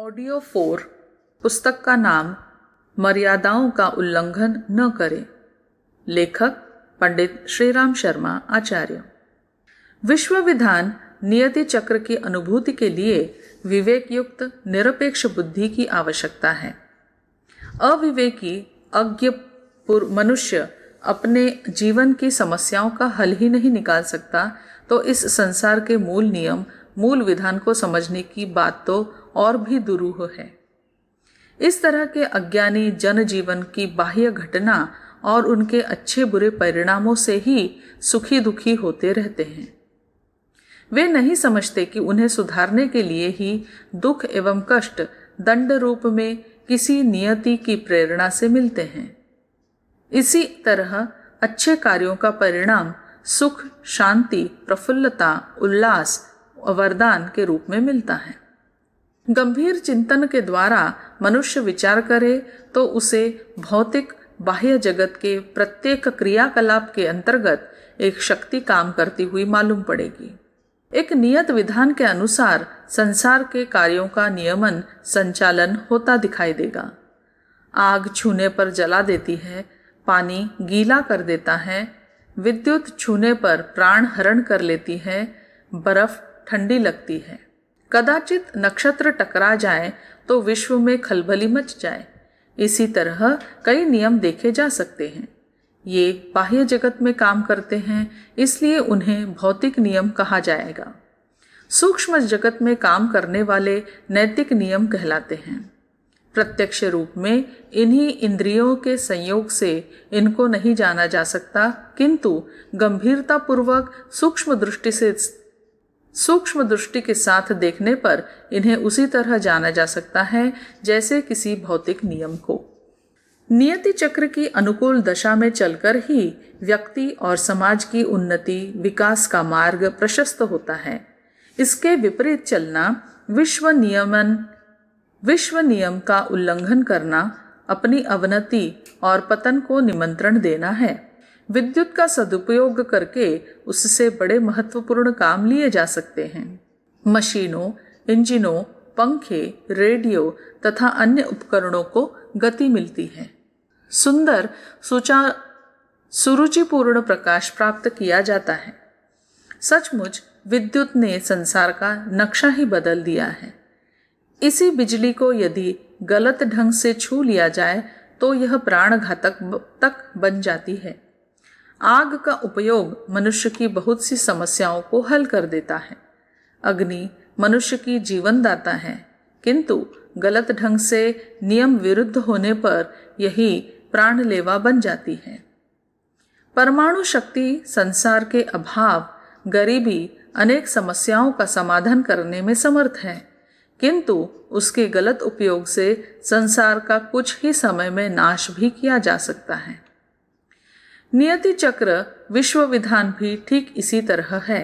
Audio 4 पुस्तक का नाम मर्यादाओं का उल्लंघन न करें। लेखक पंडित श्रीराम शर्मा आचार्य। विश्व विधान नियति चक्र की अनुभूति के लिए विवेक युक्त निरपेक्ष बुद्धि की आवश्यकता है। अविवेकी अज्ञ मनुष्य अपने जीवन की समस्याओं का हल ही नहीं निकाल सकता, तो इस संसार के मूल नियम, मूल विधान को समझने की बात तो और भी दुरूह है। इस तरह के अज्ञानी जनजीवन की बाह्य घटना और उनके अच्छे बुरे परिणामों से ही सुखी दुखी होते रहते हैं। वे नहीं समझते कि उन्हें सुधारने के लिए ही दुख एवं कष्ट दंड रूप में किसी नियति की प्रेरणा से मिलते हैं। इसी तरह अच्छे कार्यों का परिणाम सुख, शांति, प्रफुल्लता, उल्लास, वरदान के रूप में मिलता है। गंभीर चिंतन के द्वारा मनुष्य विचार करे तो उसे भौतिक बाह्य जगत के प्रत्येक क्रियाकलाप के अंतर्गत एक शक्ति काम करती हुई मालूम पड़ेगी। एक नियत विधान के अनुसार संसार के कार्यों का नियमन संचालन होता दिखाई देगा। आग छूने पर जला देती है, पानी गीला कर देता है, विद्युत छूने पर प्राण हरण कर लेती है, बर्फ ठंडी लगती है। कदाचित नक्षत्र टकरा जाए तो विश्व में खलबली मच जाए। इसी तरह कई नियम देखे जा सकते हैं। ये बाह्य जगत में काम करते हैं, इसलिए उन्हें भौतिक नियम कहा जाएगा। सूक्ष्म जगत में काम करने वाले नैतिक नियम कहलाते हैं। प्रत्यक्ष रूप में इन्हीं इंद्रियों के संयोग से इनको नहीं जाना जा सकता, किंतु गंभीरतापूर्वक सूक्ष्म दृष्टि के साथ देखने पर इन्हें उसी तरह जाना जा सकता है जैसे किसी भौतिक नियम को। नियति चक्र की अनुकूल दशा में चलकर ही व्यक्ति और समाज की उन्नति, विकास का मार्ग प्रशस्त होता है। इसके विपरीत चलना, विश्व नियम का उल्लंघन करना, अपनी अवनति और पतन को निमंत्रण देना है। विद्युत का सदुपयोग करके उससे बड़े महत्वपूर्ण काम लिए जा सकते हैं। मशीनों, इंजनों, पंखे, रेडियो तथा अन्य उपकरणों को गति मिलती है। सुंदर सुरुचिपूर्ण प्रकाश प्राप्त किया जाता है। सचमुच विद्युत ने संसार का नक्शा ही बदल दिया है। इसी बिजली को यदि गलत ढंग से छू लिया जाए तो यह प्राणघातक तक बन जाती है। आग का उपयोग मनुष्य की बहुत सी समस्याओं को हल कर देता है। अग्नि मनुष्य की जीवनदाता है, किंतु गलत ढंग से नियम विरुद्ध होने पर यही प्राणलेवा बन जाती है। परमाणु शक्ति संसार के अभाव, गरीबी, अनेक समस्याओं का समाधान करने में समर्थ है, किंतु उसके गलत उपयोग से संसार का कुछ ही समय में नाश भी किया जा सकता है। नियति चक्र विश्व विधान भी ठीक इसी तरह है।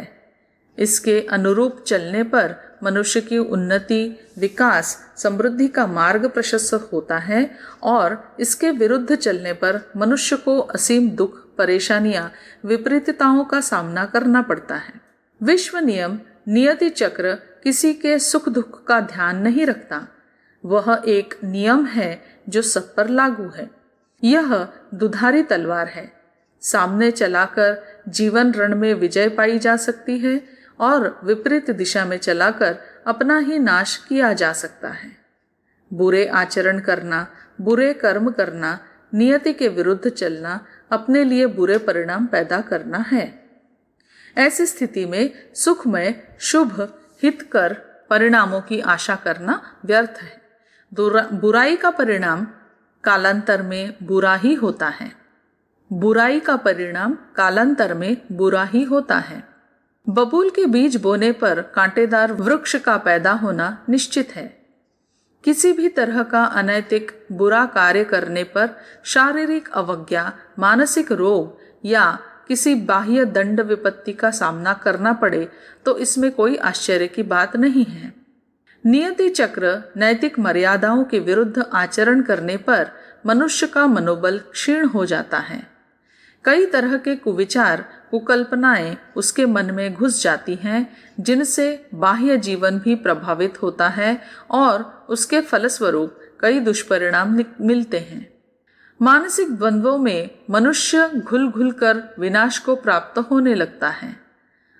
इसके अनुरूप चलने पर मनुष्य की उन्नति, विकास, समृद्धि का मार्ग प्रशस्त होता है और इसके विरुद्ध चलने पर मनुष्य को असीम दुख, परेशानियां, विपरीतताओं का सामना करना पड़ता है। विश्व नियम, नियति चक्र किसी के सुख दुख का ध्यान नहीं रखता। वह एक नियम है जो सब पर लागू है। यह दुधारी तलवार है। सामने चलाकर जीवन रण में विजय पाई जा सकती है और विपरीत दिशा में चलाकर अपना ही नाश किया जा सकता है। बुरे आचरण करना, बुरे कर्म करना, नियति के विरुद्ध चलना, अपने लिए बुरे परिणाम पैदा करना है। ऐसी स्थिति में सुखमय, शुभ, हितकर परिणामों की आशा करना व्यर्थ है। बुराई का परिणाम कालांतर में बुरा ही होता है। बबूल के बीज बोने पर कांटेदार वृक्ष का पैदा होना निश्चित है। किसी भी तरह का अनैतिक बुरा कार्य करने पर शारीरिक अवज्ञा, मानसिक रोग या किसी बाह्य दंड विपत्ति का सामना करना पड़े तो इसमें कोई आश्चर्य की बात नहीं है। नियति चक्र नैतिक मर्यादाओं के विरुद्ध आचरण करने पर मनुष्य का मनोबल क्षीण हो जाता है। कई तरह के कुविचार कुकल्पनाएं उसके मन में घुस जाती हैं, जिनसे बाह्य जीवन भी प्रभावित होता है और उसके फलस्वरूप कई दुष्परिणाम मिलते हैं। मानसिक द्वंद्वों में मनुष्य घुल घुल कर विनाश को प्राप्त होने लगता है।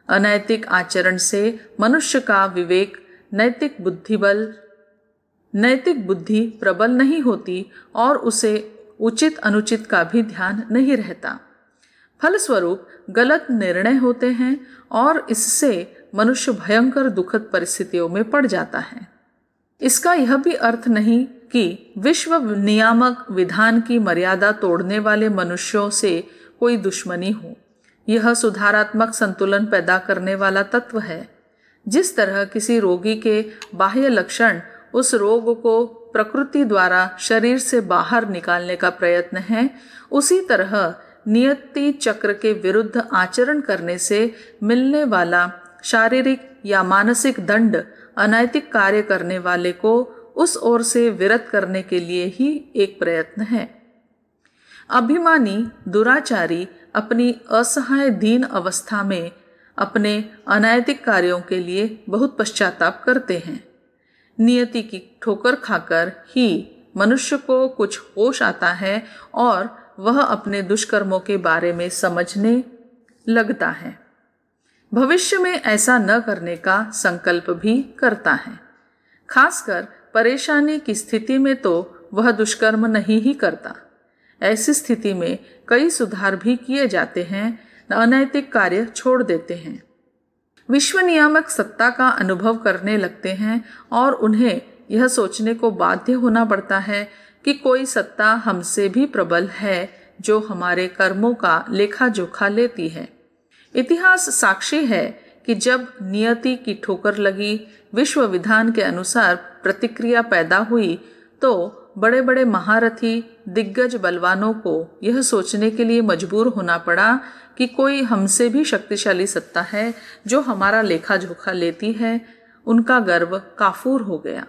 अनैतिक आचरण से मनुष्य का विवेक, नैतिक बुद्धि प्रबल नहीं होती और उसे उचित अनुचित का भी ध्यान नहीं रहता। फलस्वरूप गलत निर्णय होते हैं और इससे मनुष्य भयंकर दुखद परिस्थितियों में पड़ जाता है। इसका यह भी अर्थ नहीं कि विश्व नियामक विधान की मर्यादा तोड़ने वाले मनुष्यों से कोई दुश्मनी हो। यह सुधारात्मक संतुलन पैदा करने वाला तत्व है। जिस तरह किसी रोगी के बाह्य लक्षण उस रोग को प्रकृति द्वारा शरीर से बाहर निकालने का प्रयत्न है, उसी तरह नियति चक्र के विरुद्ध आचरण करने से मिलने वाला शारीरिक या मानसिक दंड अनैतिक कार्य करने वाले को उस ओर से विरत करने के लिए ही एक प्रयत्न है। अभिमानी दुराचारी अपनी असहाय दीन अवस्था में अपने अनैतिक कार्यों के लिए बहुत पश्चाताप करते हैं। नियति की ठोकर खाकर ही मनुष्य को कुछ होश आता है और वह अपने दुष्कर्मों के बारे में समझने लगता है। भविष्य में ऐसा न करने का संकल्प भी करता है। खासकर परेशानी की स्थिति में तो वह दुष्कर्म नहीं ही करता। ऐसी स्थिति में कई सुधार भी किए जाते हैं, अनैतिक कार्य छोड़ देते हैं। विश्व नियामक सत्ता का अनुभव करने लगते हैं और उन्हें यह सोचने को बाध्य होना पड़ता है कि कोई सत्ता हमसे भी प्रबल है जो हमारे कर्मों का लेखा जोखा लेती है। इतिहास साक्षी है कि जब नियति की ठोकर लगी, विश्व विधान के अनुसार प्रतिक्रिया पैदा हुई, तो बड़े बड़े महारथी दिग्गज बलवानों को यह सोचने के लिए मजबूर होना पड़ा कि कोई हमसे भी शक्तिशाली सत्ता है जो हमारा लेखा जोखा लेती है। उनका गर्व काफूर हो गया।